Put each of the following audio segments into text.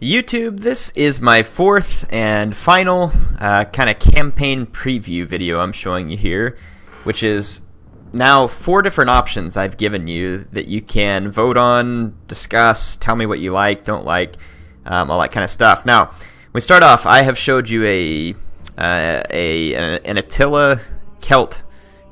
YouTube, this is my fourth and final kind of campaign preview video I'm showing you here, which is now 4 different options I've given you that you can vote on, discuss, tell me what you like, don't like, all that kind of stuff. Now, we start off, I have showed you an Attila Celt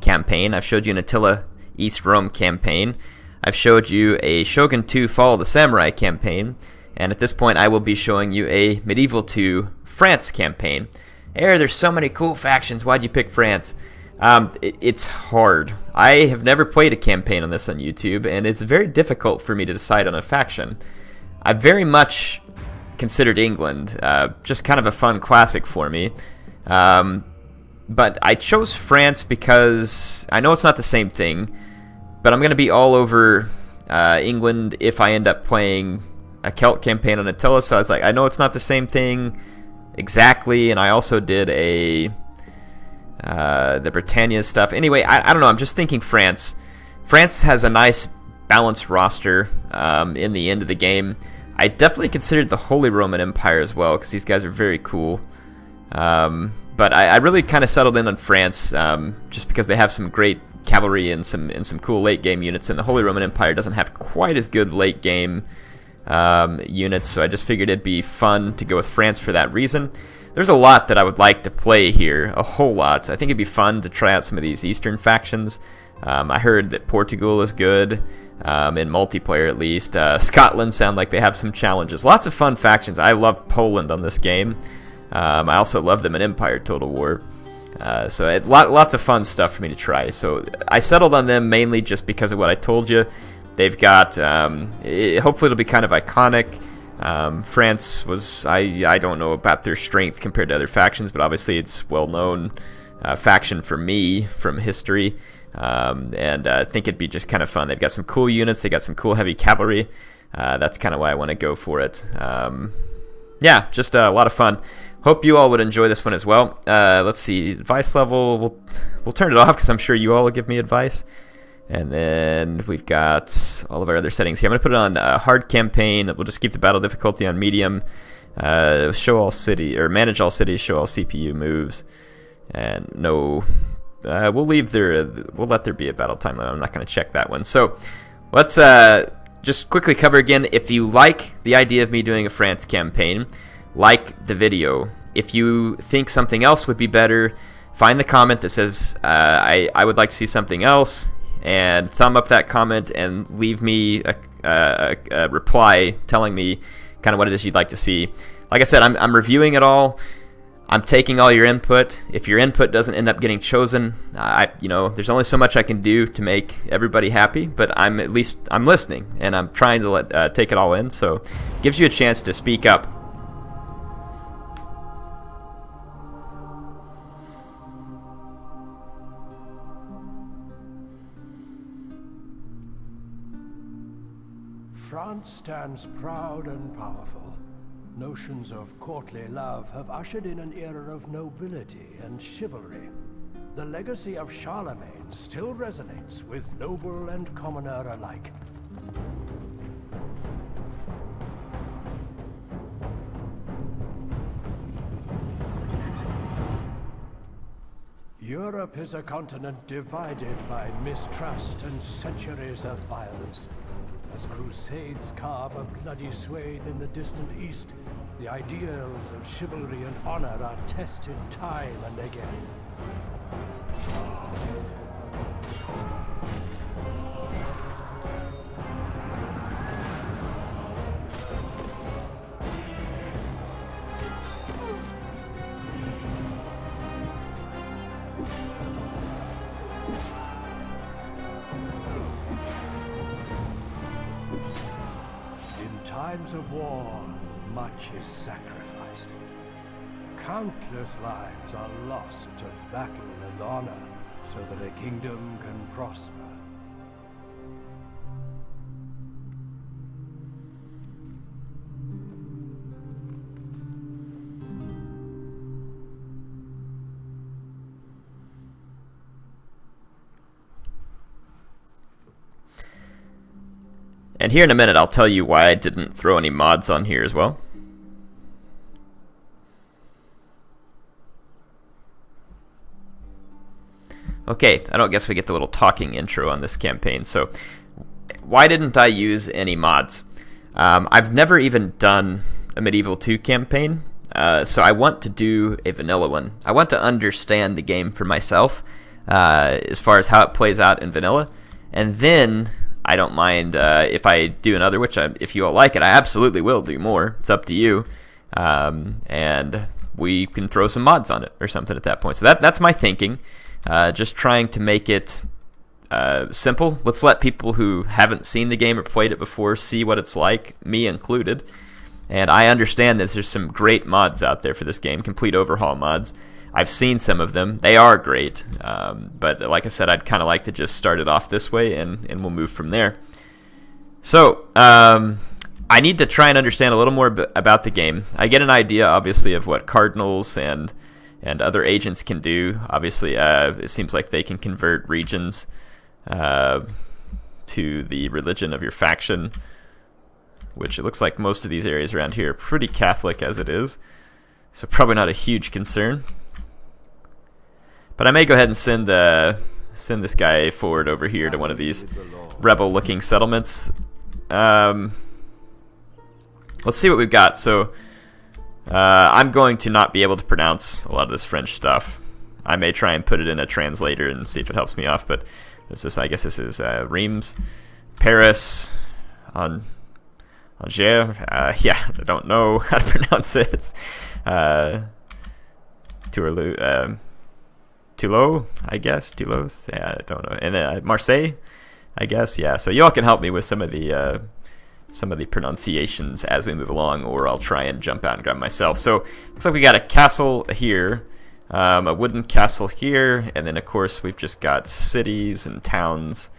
campaign. I've showed you an Attila East Rome campaign. I've showed you a Shogun 2 Fall of the Samurai campaign. And at this point, I will be showing you a Medieval 2 France campaign. There's so many cool factions. Why'd you pick France? It's hard. I have never played a campaign on this on YouTube, and it's very difficult for me to decide on a faction. I very much considered England, just kind of a fun classic for me. But I chose France because I know it's not the same thing, but I'm going to be all over England if I end up playing a Celt campaign on Attila, so I was like, I know it's not the same thing exactly, and I also did the Britannia stuff. Anyway, I don't know, I'm just thinking France. France has a nice balanced roster in the end of the game. I definitely considered the Holy Roman Empire as well, because these guys are very cool. But I really kind of settled in on France, just because they have some great cavalry and some cool late game units, and the Holy Roman Empire doesn't have quite as good late game units, so I just figured it'd be fun to go with France for that reason. There's a lot that I would like to play here, a whole lot. I think it'd be fun to try out some of these Eastern factions. I heard that Portugal is good, in multiplayer at least. Scotland sound like they have some challenges. Lots of fun factions. I love Poland on this game. I also love them in Empire Total War. So lots of fun stuff for me to try. So I settled on them mainly just because of what I told you. They've got, hopefully it'll be kind of iconic. France was, I don't know about their strength compared to other factions, but obviously it's well-known faction for me from history. And I think it'd be just kind of fun. They've got some cool units. They got some cool heavy cavalry. That's kind of why I want to go for it. Yeah, just a lot of fun. Hope you all would enjoy this one as well. Let's see, advice level, we'll turn it off because I'm sure you all will give me advice. And then we've got all of our other settings here. I'm going to put it on hard campaign. We'll just keep the battle difficulty on medium. Show all city, or manage all cities, show all CPU moves. And no, we'll let there be a battle time limit. I'm not going to check that one. So let's just quickly cover again. If you like the idea of me doing a France campaign, like the video. If you think something else would be better, find the comment that says I would like to see something else, and thumb up that comment and leave me a reply telling me kind of what it is you'd like to see. Like I said, I'm reviewing it all. I'm taking all your input. If your input doesn't end up getting chosen, there's only so much I can do to make everybody happy, but I'm listening, and I'm trying to take it all in, so it gives you a chance to speak up. France stands proud and powerful. Notions of courtly love have ushered in an era of nobility and chivalry. The legacy of Charlemagne still resonates with noble and commoner alike. Europe is a continent divided by mistrust and centuries of violence. As crusades carve a bloody swathe in the distant east, the ideals of chivalry and honor are tested time and again. In times of war, much is sacrificed. Countless lives are lost to battle and honor so that a kingdom can prosper. And here in a minute, I'll tell you why I didn't throw any mods on here as well. Okay, I don't guess we get the little talking intro on this campaign. So, why didn't I use any mods? I've never even done a Medieval 2 campaign, so I want to do a vanilla one. I want to understand the game for myself, as far as how it plays out in vanilla, and then I don't mind if I do another, which if you all like it, I absolutely will do more. It's up to you, and we can throw some mods on it or something at that point. So that's my thinking. Just trying to make it simple. Let's let people who haven't seen the game or played it before see what it's like, me included. And I understand that there's some great mods out there for this game, complete overhaul mods. I've seen some of them. They are great. But like I said, I'd kind of like to just start it off this way, and we'll move from there. So, I need to try and understand a little more about the game. I get an idea, obviously, of what cardinals and other agents can do. Obviously, it seems like they can convert regions to the religion of your faction, which it looks like most of these areas around here are pretty Catholic as it is, so probably not a huge concern. But I may go ahead and send this guy forward over here to one of these rebel-looking settlements. Let's see what we've got. So I'm going to not be able to pronounce a lot of this French stuff. I may try and put it in a translator and see if it helps me off, but I guess this is Reims, Paris, Angers. Yeah, I don't know how to pronounce it. Toulouse, I guess. Toulouse. Yeah, I don't know. And then Marseille, I guess. Yeah. So you all can help me with some of the pronunciations as we move along, or I'll try and jump out and grab myself. So looks like we got a castle here, a wooden castle here, and then of course we've just got cities and towns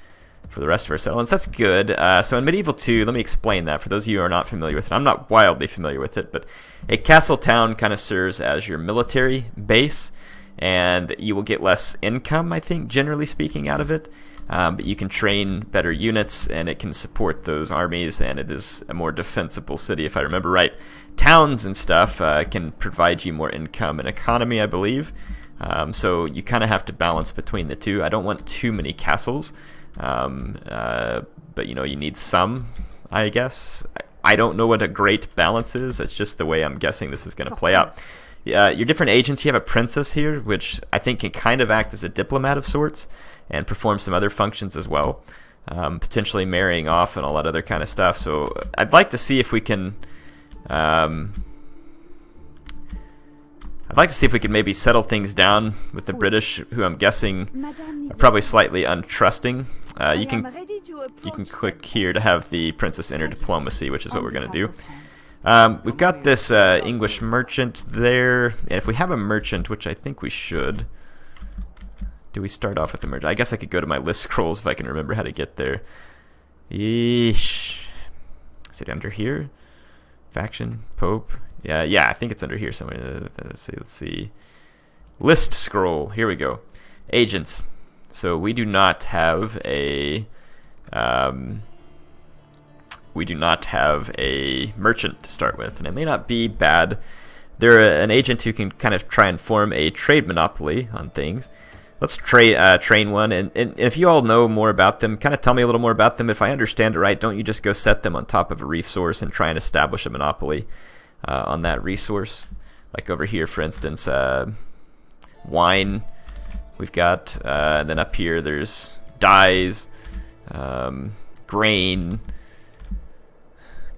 for the rest of our settlements. That's good. So in Medieval 2, let me explain that for those of you who are not familiar with it. I'm not wildly familiar with it, but a castle town kind of serves as your military base, and you will get less income, I think, generally speaking, out of it. But you can train better units, and it can support those armies, and it is a more defensible city, if I remember right. Towns and stuff can provide you more income and economy, I believe. So you kind of have to balance between the two. I don't want too many castles, but you need some, I guess. I don't know what a great balance is. That's just the way I'm guessing this is going to play out. Your different agents, you have a princess here, which I think can kind of act as a diplomat of sorts and perform some other functions as well, potentially marrying off and all that other kind of stuff. So I'd like to see if we can maybe settle things down with the British, who I'm guessing are probably slightly untrusting. You can click here to have the princess enter diplomacy, which is what we're going to do. We've got this English merchant there, and if we have a merchant, which I think we should, do we start off with a merchant? I guess I could go to my list scrolls if I can remember how to get there. Yeesh. Is it under here? Faction, Pope. Yeah, I think it's under here somewhere. Let's see. List scroll. Here we go. Agents. So we do not have a merchant to start with, and it may not be bad. They're an agent who can kind of try and form a trade monopoly on things. Let's train one, and if you all know more about them, kind of tell me a little more about them. If I understand it right, don't you just go set them on top of a resource and try and establish a monopoly on that resource? Like over here, for instance, wine we've got, and then up here there's dyes, grain,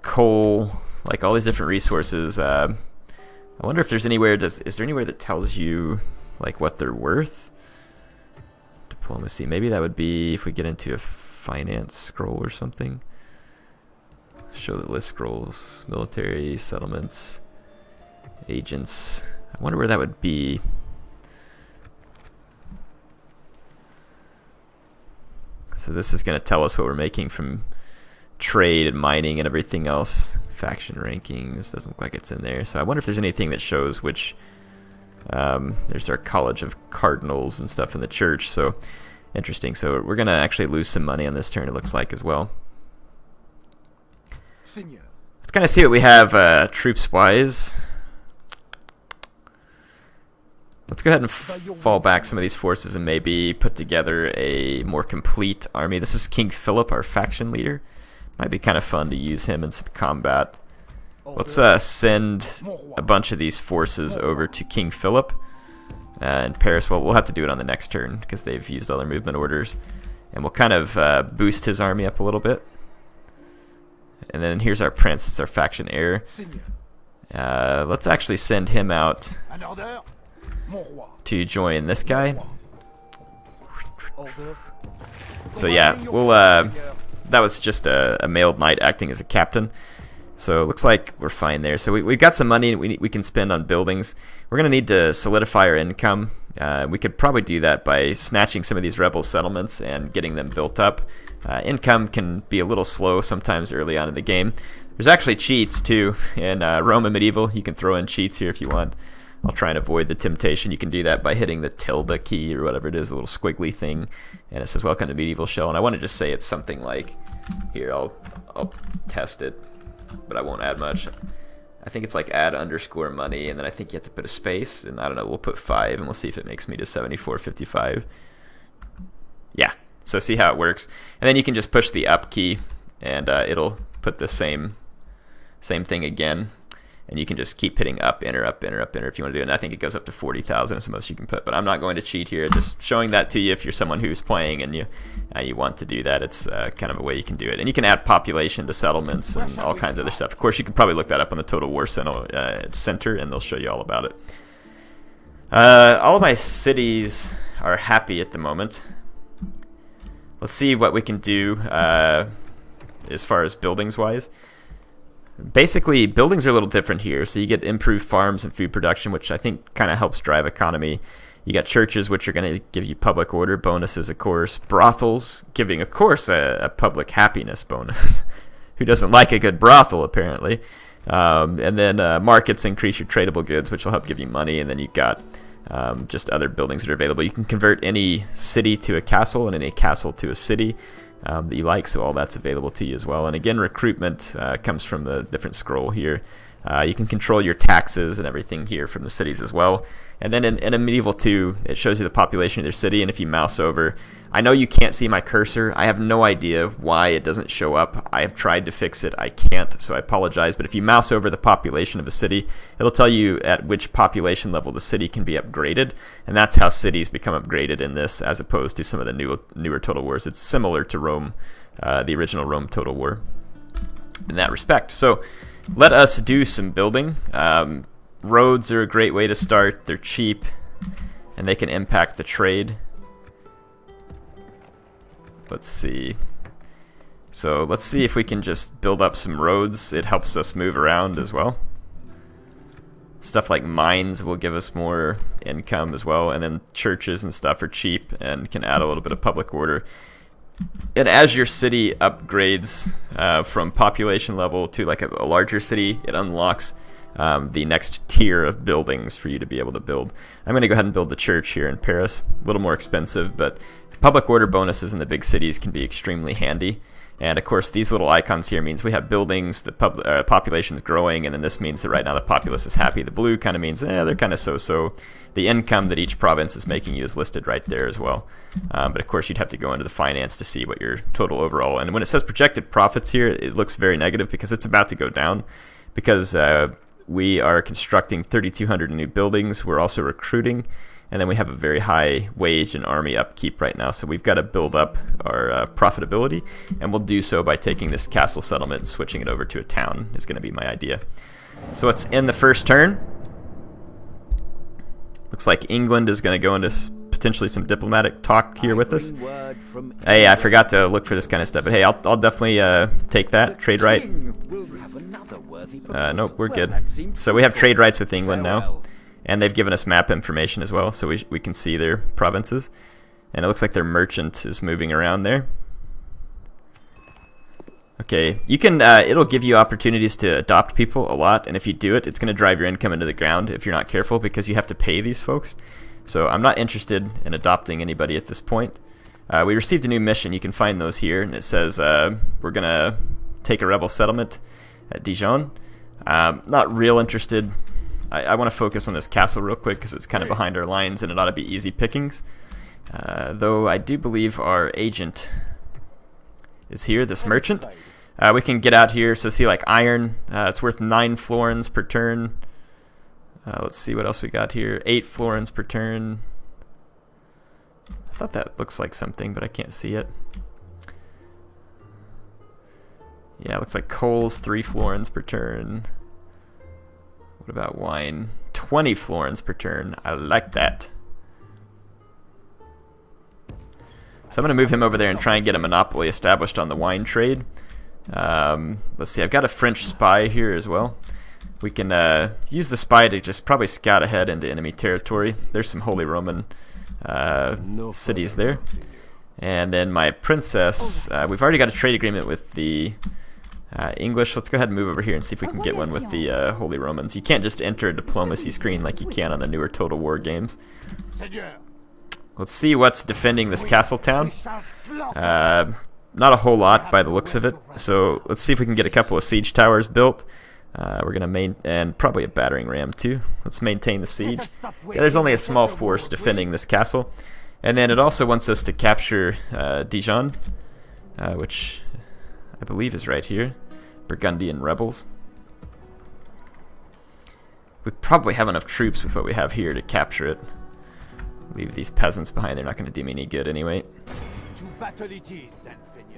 coal, like all these different resources. I wonder if there's anywhere, is there anywhere that tells you like what they're worth? Diplomacy, maybe that would be if we get into a finance scroll or something. Show the list scrolls, military, settlements, agents. I wonder where that would be. So this is going to tell us what we're making from trade and mining and everything else. Faction rankings, doesn't look like it's in there. So I wonder if there's anything that shows which, there's our College of Cardinals and stuff in the church. So interesting. So we're going to actually lose some money on this turn, it looks like, as well. Let's kind of see what we have troops-wise. Let's go ahead and fall back some of these forces and maybe put together a more complete army. This is King Philip, our faction leader. Might be kind of fun to use him in some combat. Let's send a bunch of these forces over to King Philip in Paris. Well, we'll have to do it on the next turn because they've used all their movement orders. And we'll kind of boost his army up a little bit. And then here's our prince. It's our faction heir. Let's actually send him out to join this guy. So yeah, we'll that was just a mailed knight acting as a captain. So it looks like we're fine there. So we've got some money we can spend on buildings. We're going to need to solidify our income. We could probably do that by snatching some of these rebel settlements and getting them built up. Income can be a little slow sometimes early on in the game. There's actually cheats too in Rome and Medieval. You can throw in cheats here if you want. I'll try and avoid the temptation. You can do that by hitting the tilde key or whatever it is, a little squiggly thing, and it says welcome to Medieval Shell. And I want to just say it's something like, here, I'll test it, but I won't add much. I think it's like add _ money, and then I think you have to put a space, and I don't know, we'll put 5 and we'll see if it makes me to 74.55. Yeah, so see how it works. And then you can just push the up key and it'll put the same thing again. And you can just keep hitting up, enter, up, enter, up, enter if you want to do it. And I think it goes up to 40,000 is the most you can put. But I'm not going to cheat here. Just showing that to you if you're someone who's playing and you want to do that. It's kind of a way you can do it. And you can add population to settlements and all kinds of other stuff. Of course, you could probably look that up on the Total War Center, and they'll show you all about it. All of my cities are happy at the moment. Let's see what we can do as far as buildings-wise. Basically, buildings are a little different here. So you get improved farms and food production, which I think kind of helps drive economy. You got churches, which are going to give you public order bonuses, of course. Brothels, giving, of course, a public happiness bonus. Who doesn't like a good brothel, apparently? And then markets increase your tradable goods, which will help give you money. And then you've got just other buildings that are available. You can convert any city to a castle and any castle to a city that you like, so all that's available to you as well. And again, recruitment comes from the different scroll here. You can control your taxes and everything here from the cities as well. And then in a Medieval 2, it shows you the population of their city, and if you mouse over, I know you can't see my cursor. I have no idea why it doesn't show up. I have tried to fix it. I can't, so I apologize. But if you mouse over the population of a city, it'll tell you at which population level the city can be upgraded, and that's how cities become upgraded in this, as opposed to some of the newer Total Wars. It's similar to Rome, the original Rome Total War, in that respect. So let us do some building. Roads are a great way to start. They're cheap, and they can impact the trade. Let's see. So let's see if we can just build up some roads. It helps us move around as well. Stuff like mines will give us more income as well, and then churches and stuff are cheap and can add a little bit of public order. And as your city upgrades from population level to like a larger city, it unlocks the next tier of buildings for you to be able to build. I'm going to go ahead and build the church here in Paris. A little more expensive, but public order bonuses in the big cities can be extremely handy. And of course, these little icons here means we have buildings, the population's growing, and then this means that right now the populace is happy. The blue kind of means they're kind of so-so. The income that each province is making you is listed right there as well. But of course, you'd have to go into the finance to see what your total overall. And when it says projected profits here, it looks very negative because it's about to go down. Because we are constructing 3,200 new buildings. We're also recruiting. And then we have a very high wage and army upkeep right now. So we've got to build up our profitability. And we'll do so by taking this castle settlement and switching it over to a town is going to be my idea. So it's in the first turn. Looks like England is going to go into potentially some diplomatic talk here with us. Hey, I forgot to look for this kind of stuff. But hey, I'll definitely take that. Trade right. Nope, we're good. So we have trade rights with England now. And they've given us map information as well, so we can see their provinces. And it looks like their merchant is moving around there. Okay, you can. It'll give you opportunities to adopt people a lot, and if you do it, it's going to drive your income into the ground if you're not careful, because you have to pay these folks. So I'm not interested in adopting anybody at this point. We received a new mission. You can find those here, and it says we're going to take a rebel settlement at Dijon. Not real interested I want to focus on this castle real quick because it's kind of behind our lines and it ought to be easy pickings. Though I do believe our agent is here, this merchant. We can get out here, so see like iron, it's worth 9 florins per turn. Let's see what else we got here. 8 florins per turn. I thought that looks like something, but I can't see it. Yeah, it looks like coal's 3 florins per turn. What about wine? 20 florins per turn. I like that. So I'm going to move him over there and try and get a monopoly established on the wine trade. Let's see, I've got a French spy here as well. We can use the spy to just probably scout ahead into enemy territory. There's some Holy Roman cities there. And then my princess, we've already got a trade agreement with the English. Let's go ahead and move over here and see if we can get one with the Holy Romans. You can't just enter a diplomacy screen like you can on the newer Total War games. Let's see what's defending this castle town. Not a whole lot by the looks of it. So let's see if we can get a couple of siege towers built. We're gonna and probably a battering ram too. Let's maintain the siege. Yeah, there's only a small force defending this castle, and then it also wants us to capture Dijon, which I believe is right here. Burgundian rebels. We probably have enough troops with what we have here to capture it. Leave these peasants behind. They're not going to do me any good anyway.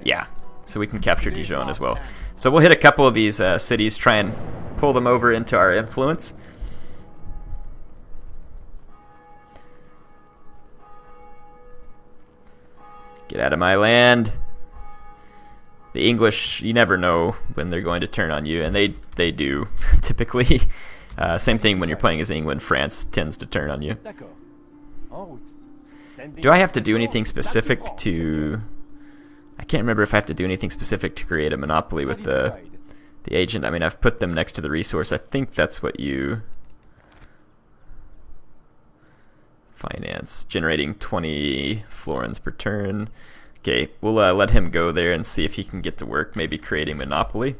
Yeah, so we can capture Dijon as well. So we'll hit a couple of these cities, try and pull them over into our influence. Get out of my land. The English, you never know when they're going to turn on you, and they do, typically. Same thing when you're playing as England. France tends to turn on you. Do I have to do anything specific to... I can't remember if I have to do anything specific to create a monopoly with the agent. I mean, I've put them next to the resource. I think that's what you... Finance. Generating 20 florins per turn. Okay, we'll let him go there and see if he can get to work, maybe creating monopoly.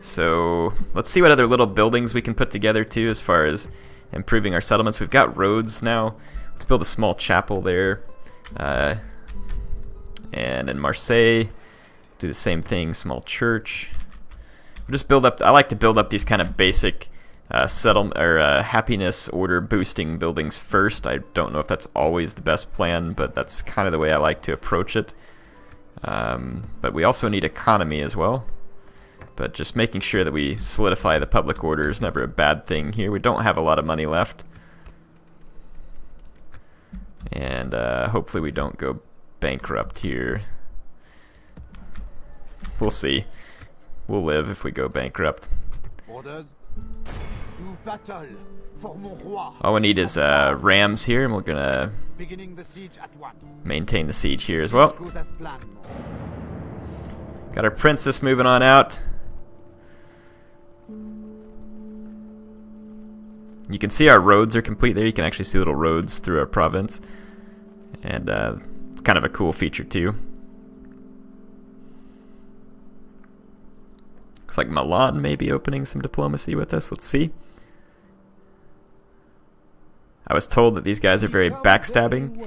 So let's see what other little buildings we can put together too as far as improving our settlements. We've got roads now. Let's build a small chapel there. And in Marseille, do the same thing, small church. We'll just build up, I like to build up these kind of basic settlement or happiness order boosting buildings first. I don't know if that's always the best plan, but that's kind of the way I like to approach it. But we also need economy as well. But just making sure that we solidify the public order is never a bad thing here. We don't have a lot of money left. And hopefully we don't go bankrupt here. We'll see. We'll live if we go bankrupt. Orders to battle for mon roi. All we need is rams here, and we're gonna Beginning the siege at once. maintain the siege here as well. Goes as planned. Got our princess moving on out. You can see our roads are complete there. You can actually see little roads through our province. And it's kind of a cool feature too. Looks like Milan may be opening some diplomacy with us. Let's see. I was told that these guys are very backstabbing.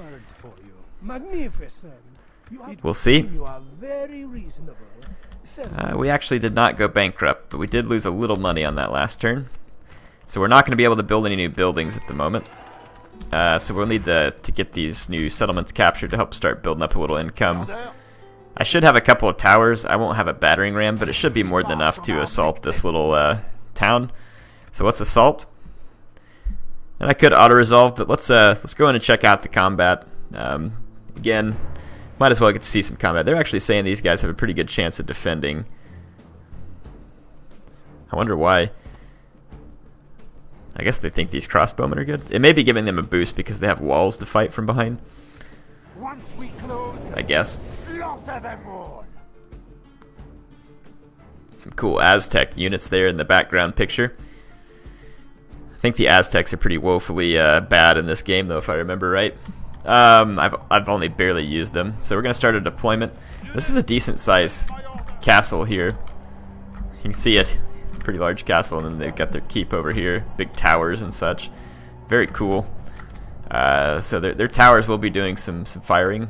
Magnificent. We'll see. You are very reasonable. We actually did not go bankrupt, but we did lose a little money on that last turn. So we're not going to be able to build any new buildings at the moment. So we'll need to get these new settlements captured to help start building up a little income. I should have a couple of towers. I won't have a battering ram, but it should be more than enough to assault this little town. So let's assault. And I could auto-resolve, but let's go in and check out the combat. Again, might as well get to see some combat. They're actually saying these guys have a pretty good chance of defending. I wonder why. I guess they think these crossbowmen are good. It may be giving them a boost because they have walls to fight from behind. Once we close, I guess. slaughter them all. Some cool Aztec units there in the background picture. I think the Aztecs are pretty woefully bad in this game, though, if I remember right. I've only barely used them, so we're gonna start a deployment. This is a decent size castle here. You can see it pretty large castle, and then they've got their keep over here, big towers and such. Very cool. So their towers will be doing some firing.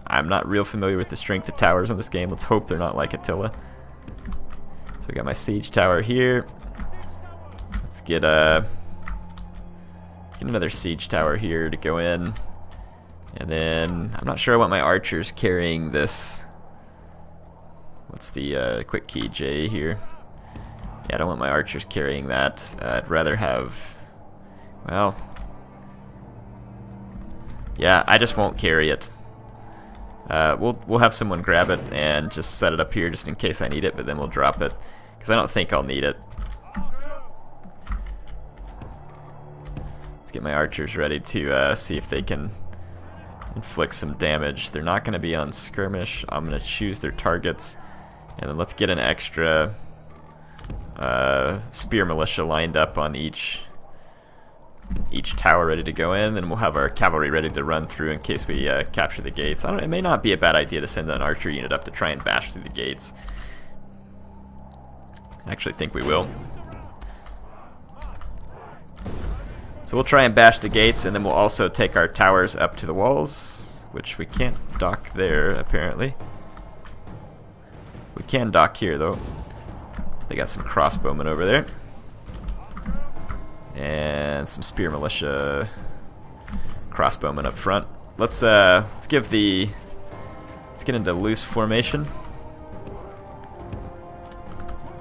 I'm not real familiar with the strength of towers on this game. Let's hope they're not like Attila. So we got my siege tower here. Let's get another siege tower here to go in. And then I'm not sure I want my archers carrying this. What's the quick key J here? Yeah, I don't want my archers carrying that. I'd rather have, well, yeah, I just won't carry it. We'll have someone grab it and just set it up here just in case I need it, but then we'll drop it because I don't think I'll need it. Let's get my archers ready to see if they can inflict some damage. They're not going to be on skirmish. I'm going to choose their targets, and then let's get an extra spear militia lined up on each tower ready to go in, and we'll have our cavalry ready to run through in case we capture the gates. It may not be a bad idea to send an archer unit up to try and bash through the gates. I actually think we will. So we'll try and bash the gates, and then we'll also take our towers up to the walls, which we can't dock there, apparently. We can dock here, though. They got some crossbowmen over there. And some spear militia crossbowmen up front. Let's get into loose formation.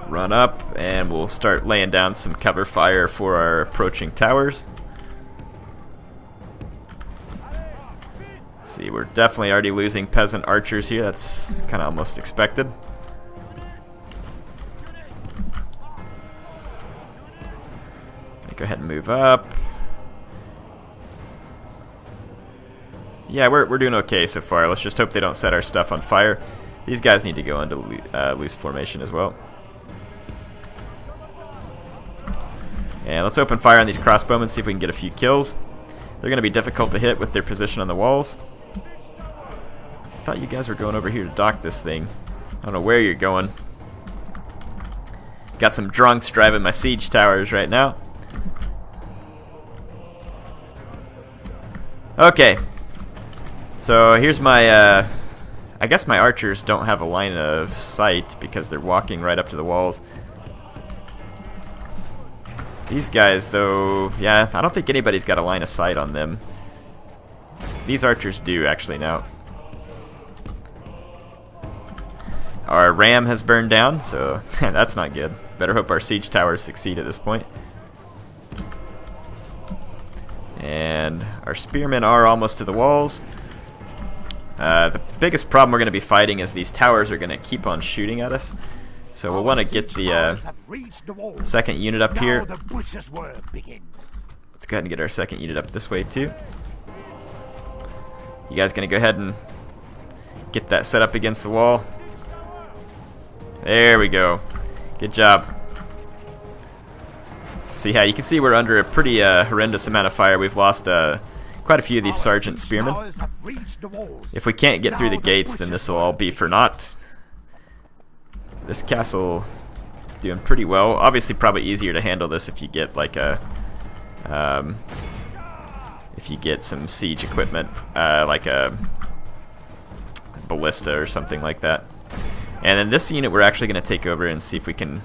Run up, and we'll start laying down some cover fire for our approaching towers. Let's see, we're definitely already losing peasant archers here. That's kind of almost expected. Go ahead and move up. Yeah, we're doing okay so far. Let's just hope they don't set our stuff on fire. These guys need to go into loose formation as well. And let's open fire on these crossbowmen, see if we can get a few kills. They're going to be difficult to hit with their position on the walls. I thought you guys were going over here to dock this thing. I don't know where you're going. Got some drunks driving my siege towers right now. Okay, so here's my, I guess my archers don't have a line of sight because they're walking right up to the walls. These guys, though, yeah, I don't think anybody's got a line of sight on them. These archers do, actually, now. Our ram has burned down, so that's not good. Better hope our siege towers succeed at this point. And our spearmen are almost to the walls. The biggest problem we're going to be fighting is these towers are going to keep on shooting at us. So we'll want to get the second unit up here. Let's go ahead and get our second unit up this way too. You guys going to go ahead and get that set up against the wall? There we go. Good job. So yeah, you can see we're under a pretty horrendous amount of fire. We've lost quite a few of these sergeant spearmen. If we can't get through the gates, then this will all be for naught. This castle doing pretty well. Obviously, probably easier to handle this if you get like a if you get some siege equipment, like a ballista or something like that. And then this unit we're actually going to take over and see if we can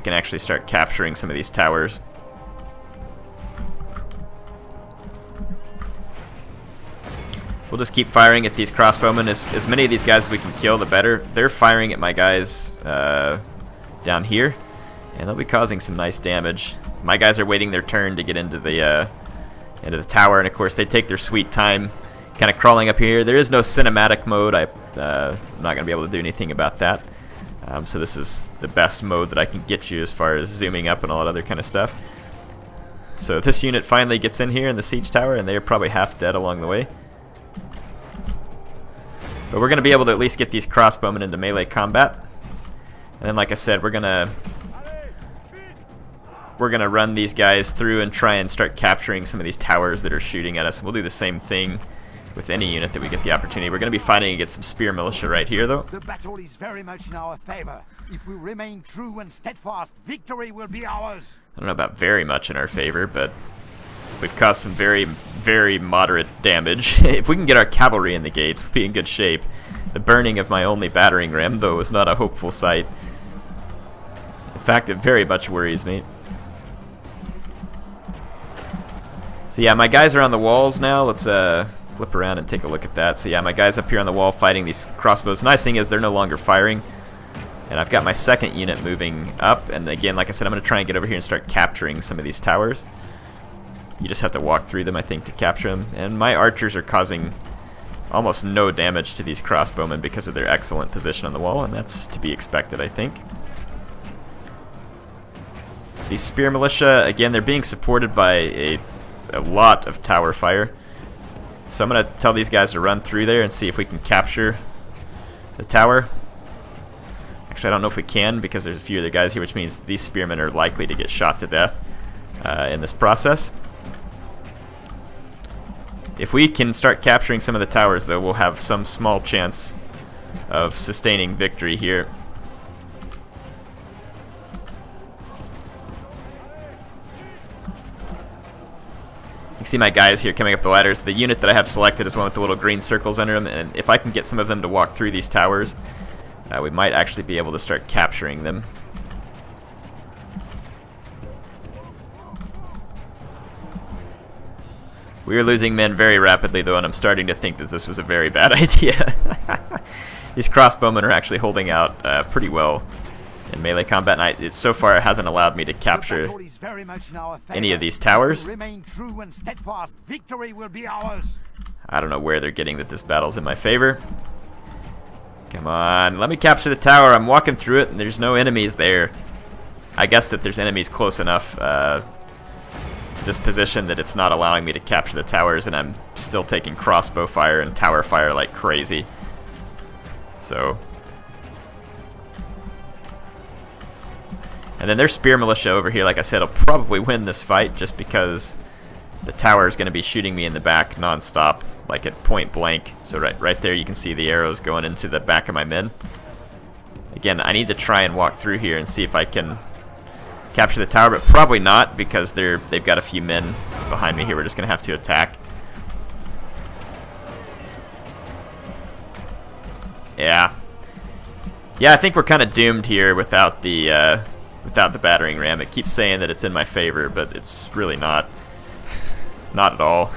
actually start capturing some of these towers. We'll just keep firing at these crossbowmen. As many of these guys as we can kill, the better. They're firing at my guys down here, and they'll be causing some nice damage. My guys are waiting their turn to get into the tower, and of course they take their sweet time kind of crawling up here. There is no cinematic mode. I'm not going to be able to do anything about that. So this is the best mode that I can get you as far as zooming up and all that other kind of stuff. So this unit finally gets in here in the siege tower, and they're probably half dead along the way. But we're going to be able to at least get these crossbowmen into melee combat. And then, like I said, we're gonna run these guys through and try and start capturing some of these towers that are shooting at us. We'll do the same thing with any unit that we get the opportunity. We're going to be fighting against some spear militia right here, though. The battle is very much in our favor. If we remain true and steadfast, victory will be ours. I don't know about very much in our favor, but we've caused some very, very moderate damage. If we can get our cavalry in the gates, we'll be in good shape. The burning of my only battering ram, though, was not a hopeful sight. In fact, it very much worries me. So yeah, my guys are on the walls now. Let's flip around and take a look at that. So yeah, my guys up here on the wall fighting these crossbows. The nice thing is they're no longer firing. And I've got my second unit moving up. And again, like I said, I'm going to try and get over here and start capturing some of these towers. You just have to walk through them, I think, to capture them. And my archers are causing almost no damage to these crossbowmen because of their excellent position on the wall. And that's to be expected, I think. These spear militia, again, they're being supported by a lot of tower fire. So I'm going to tell these guys to run through there and see if we can capture the tower. Actually, I don't know if we can because there's a few other guys here, which means these spearmen are likely to get shot to death in this process. If we can start capturing some of the towers, though, we'll have some small chance of sustaining victory here. You can see my guys here coming up the ladders. The unit that I have selected is one with the little green circles under them, and if I can get some of them to walk through these towers, we might actually be able to start capturing them. We are losing men very rapidly, though, and I'm starting to think that this was a very bad idea. These crossbowmen are actually holding out pretty well in melee combat, and so far it hasn't allowed me to capture any of these towers. Remain true and steadfast. Victory will be ours. I don't know where they're getting that this battle's in my favor. Come on, let me capture the tower. I'm walking through it and there's no enemies there. I guess that there's enemies close enough to this position that it's not allowing me to capture the towers, and I'm still taking crossbow fire and tower fire like crazy. So, and then there's spear militia over here. Like I said, I'll probably win this fight just because the tower is going to be shooting me in the back non-stop, like at point blank. So right there you can see the arrows going into the back of my men. Again, I need to try and walk through here and see if I can capture the tower, but probably not because they've got a few men behind me here. We're just going to have to attack. Yeah, I think we're kind of doomed here without the battering ram. It keeps saying that it's in my favor, but it's really not. Not at all.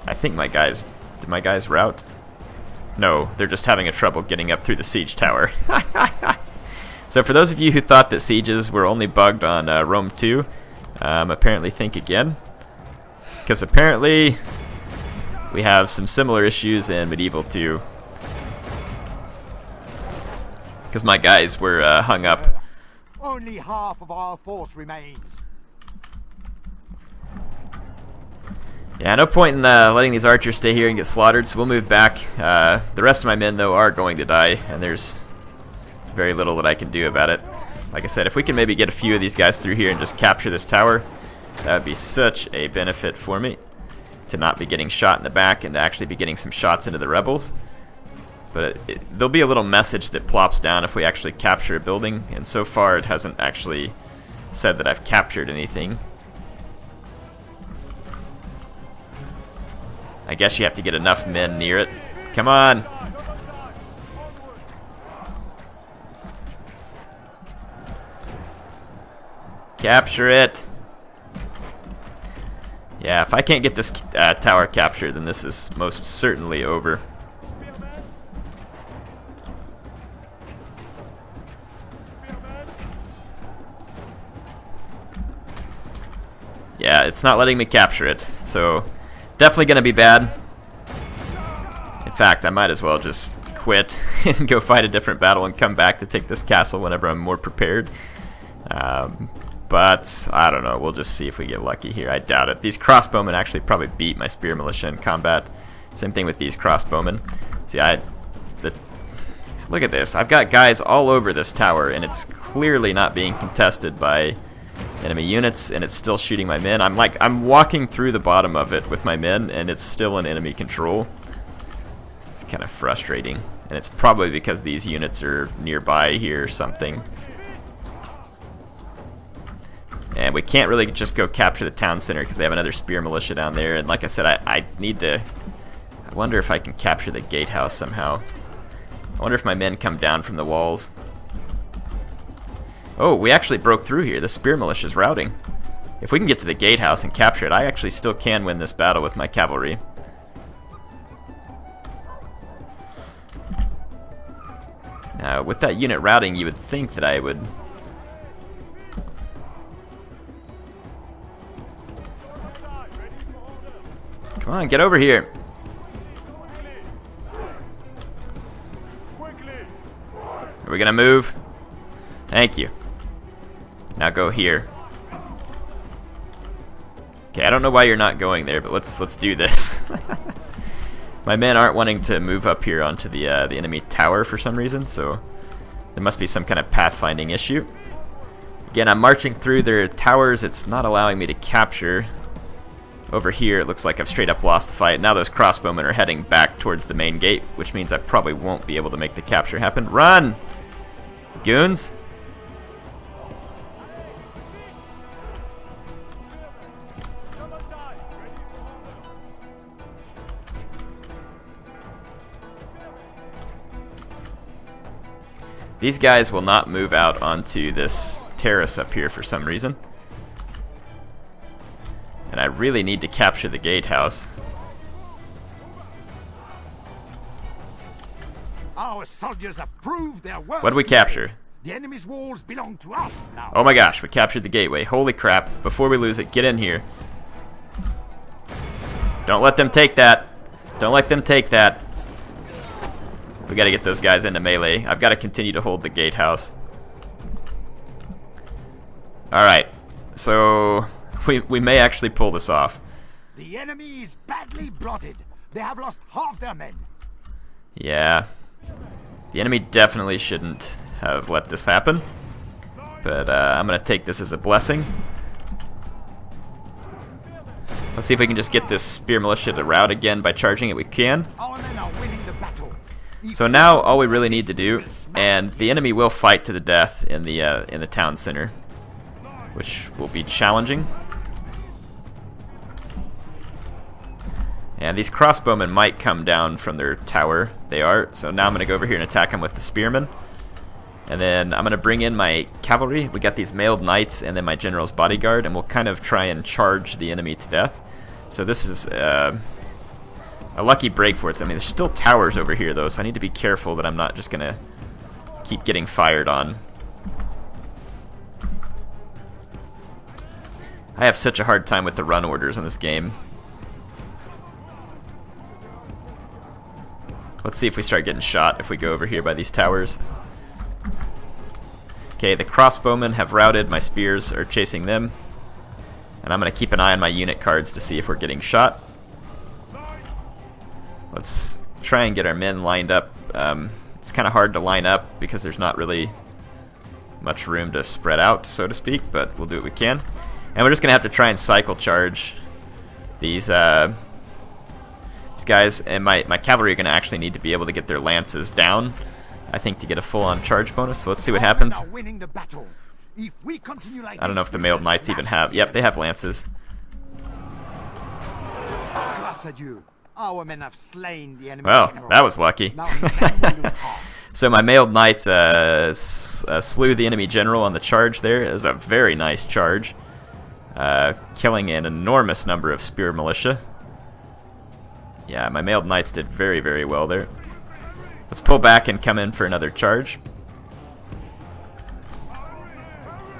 I think did my guys rout? No, they're just having a trouble getting up through the siege tower. So for those of you who thought that sieges were only bugged on Rome 2, apparently think again. Because apparently we have some similar issues in Medieval 2. Because my guys were hung up. Only half of our force remains. Yeah, no point in letting these archers stay here and get slaughtered, so we'll move back. The rest of my men, though, are going to die, and there's very little that I can do about it. Like I said, if we can maybe get a few of these guys through here and just capture this tower, that would be such a benefit for me, to not be getting shot in the back and to actually be getting some shots into the rebels. But there'll be a little message that plops down if we actually capture a building, and so far it hasn't actually said that I've captured anything. I guess you have to get enough men near it. Come on! Capture it! Yeah, if I can't get this tower captured, then this is most certainly over. Yeah, it's not letting me capture it, so definitely going to be bad. In fact, I might as well just quit and go fight a different battle and come back to take this castle whenever I'm more prepared. But I don't know, we'll just see if we get lucky here. I doubt it. These crossbowmen actually probably beat my spear militia in combat. Same thing with these crossbowmen. See, look at this. I've got guys all over this tower, and it's clearly not being contested by enemy units, and it's still shooting my men. I'm walking through the bottom of it with my men, and it's still in enemy control. It's kind of frustrating, and it's probably because these units are nearby here or something. And we can't really just go capture the town center because they have another spear militia down there. And like I said, I need to... I wonder if I can capture the gatehouse somehow. I wonder if my men come down from the walls. Oh, we actually broke through here. The spear militia is routing. If we can get to the gatehouse and capture it, I actually still can win this battle with my cavalry. Now, with that unit routing, you would think that I would... Come on, get over here. Are we gonna move? Thank you. Now go here. Okay, I don't know why you're not going there, but let's do this. My men aren't wanting to move up here onto the enemy tower for some reason, so there must be some kind of pathfinding issue. Again, I'm marching through their towers. It's not allowing me to capture. Over here, it looks like I've straight up lost the fight. Now those crossbowmen are heading back towards the main gate, which means I probably won't be able to make the capture happen. Run! Goons! These guys will not move out onto this terrace up here for some reason. And I really need to capture the gatehouse. Our soldiers have proved their worth. What did we capture? The enemy's walls belong to us now. Oh my gosh, we captured the gateway. Holy crap. Before we lose it, get in here. Don't let them take that. Don't let them take that. We gotta get those guys into melee. I've gotta continue to hold the gatehouse. Alright, so we may actually pull this off. The enemy is badly blotted. They have lost half their men. Yeah. The enemy definitely shouldn't have let this happen. But I'm gonna take this as a blessing. Let's see if we can just get this spear militia to rout again by charging it. We can. Our men are winning the battle. So now all we really need to do, and the enemy will fight to the death in the town center, which will be challenging. And these crossbowmen might come down from their tower. They are. So now I'm going to go over here and attack them with the spearmen. And then I'm going to bring in my cavalry. We got these mailed knights and then my general's bodyguard, and we'll kind of try and charge the enemy to death. So this is a lucky break for us. I mean, there's still towers over here, though, so I need to be careful that I'm not just going to keep getting fired on. I have such a hard time with the run orders in this game. Let's see if we start getting shot if we go over here by these towers. Okay, the crossbowmen have routed. My spears are chasing them. And I'm going to keep an eye on my unit cards to see if we're getting shot. Let's try and get our men lined up. It's kind of hard to line up because there's not really much room to spread out, so to speak, but we'll do what we can. And we're just going to have to try and cycle charge these guys, and my cavalry are going to actually need to be able to get their lances down, I think, to get a full-on charge bonus. So let's see what happens. I don't know if the mailed knights even have... Yep, they have lances. Our men have slain the enemy. Well, that was lucky. So my mailed knights slew the enemy general on the charge there. It was a very nice charge, killing an enormous number of spear militia. Yeah, my mailed knights did very, very well there. Let's pull back and come in for another charge.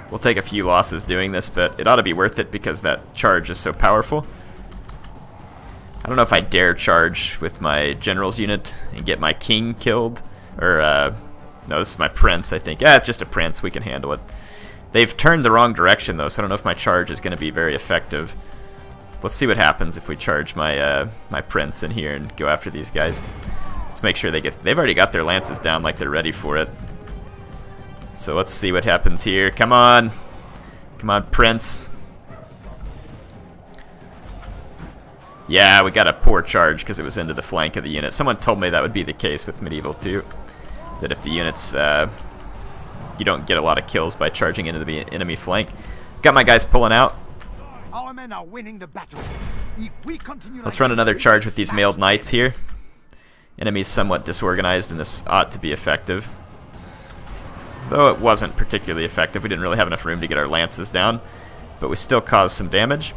We'll take a few losses doing this, but it ought to be worth it because that charge is so powerful. I don't know if I dare charge with my general's unit and get my king killed. Or, no, this is my prince, I think. It's just a prince. We can handle it. They've turned the wrong direction, though, so I don't know if my charge is going to be very effective. Let's see what happens if we charge my my prince in here and go after these guys. Let's make sure they've already got their lances down like they're ready for it. So let's see what happens here. Come on. Come on, Prince. Yeah, we got a poor charge because it was into the flank of the unit. Someone told me that would be the case with Medieval 2. That if the units, you don't get a lot of kills by charging into the enemy flank. Got my guys pulling out. Our men are winning the battle. If we continue Let's run another charge with these mailed knights here. Enemy's somewhat disorganized, and this ought to be effective. Though it wasn't particularly effective. We didn't really have enough room to get our lances down. But we still caused some damage.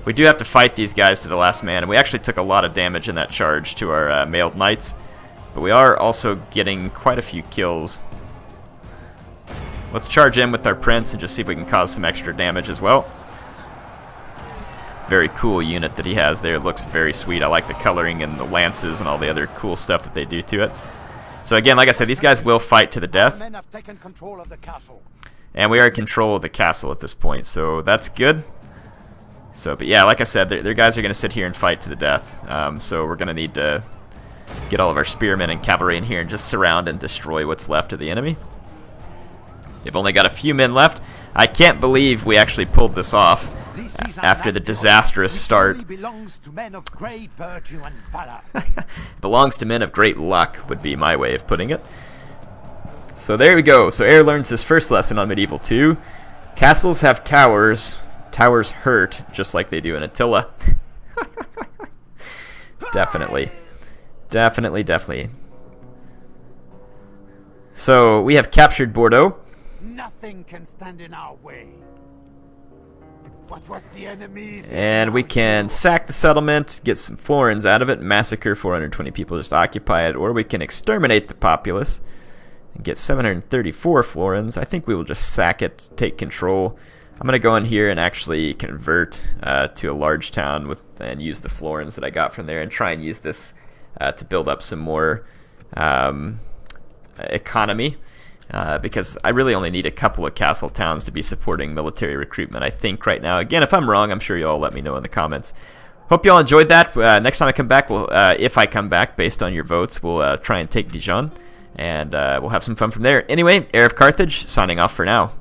We do have to fight these guys to the last man, and we actually took a lot of damage in that charge to our mailed knights. But we are also getting quite a few kills. Let's charge in with our prince and just see if we can cause some extra damage as well. Very cool unit that he has there. It looks very sweet. I like the coloring and the lances and all the other cool stuff that they do to it. So again, like I said, these guys will fight to the death. men have taken control of the castle. And we are in control of the castle at this point, so that's good. So, but yeah, like I said, their guys are going to sit here and fight to the death. So we're going to need to get all of our spearmen and cavalry in here and just surround and destroy what's left of the enemy. They've only got a few men left. I can't believe we actually pulled this off after the disastrous start. Belongs to men of great virtue and valor. Belongs to men of great luck would be my way of putting it. So there we go. So Air learns his first lesson on Medieval 2. Castles have towers. Towers hurt, just like they do in Attila. Definitely. Definitely. So we have captured Bordeaux. Nothing can stand in our way. What was the enemy's? And we can sack the settlement, get some florins out of it, massacre 420 people, just occupy it, or we can exterminate the populace and get 734 florins. I think we will just sack it, take control. I'm going to go in here and actually convert to a large town and use the florins that I got from there and try and use this to build up some more economy. Because I really only need a couple of castle towns to be supporting military recruitment, I think, right now. Again, if I'm wrong, I'm sure you'll let me know in the comments. Hope you all enjoyed that. Next time I come back, if I come back, based on your votes, we'll try and take Dijon, and we'll have some fun from there. Anyway, HeirofCarthage, signing off for now.